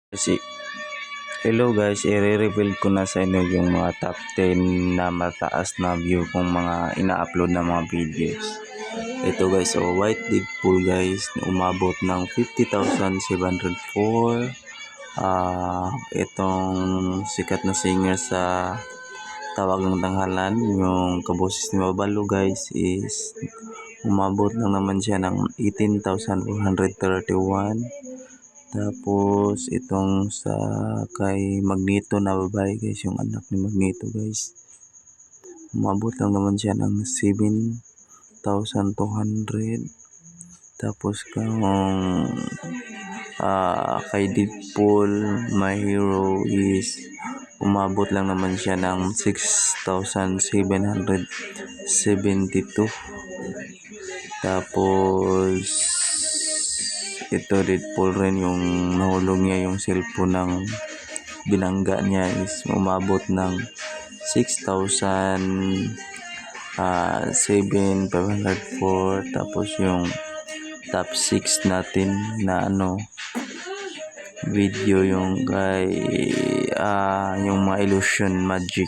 Kasi, hello guys, i-reveal ko na sa inyo yung mga top 10 na mataas na view kong mga ina-upload na mga videos. Ito guys, so White Deadpool guys, umabot ng 50,704. Itong sikat na singer sa Tawag ng Tanghalan, yung kaboses ni Babalo guys, is umabot lang naman siya ng 18,431. Tapos itong sa kay Magneto na babae guys, yung anak ni Magneto guys, umabot lang naman siya ng 7,200. Tapos kay Deadpool My Hero is umabot lang naman siya ng 6,772. Tapos ito Deadpool rin, yung nahulog niya yung cellphone ng binangga niya is umabot ng 6,704. Tapos yung top 6 natin na video, yung kay yung mga illusion magic,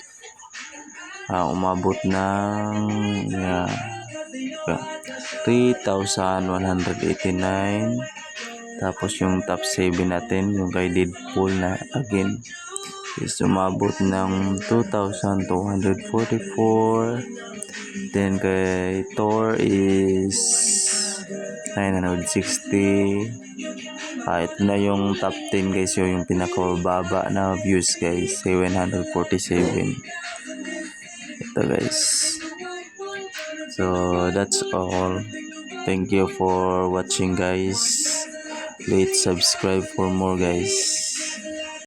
umabot ng 3,189. Tapos yung top 7 natin, yung kay Deadpool na again, is umabot ng 2,244. Then kay Thor is 960. Ito na yung top 10 guys, yung pinakababa na views guys, 747. Ito guys. So that's all. Thank you for watching guys. Please subscribe for more guys.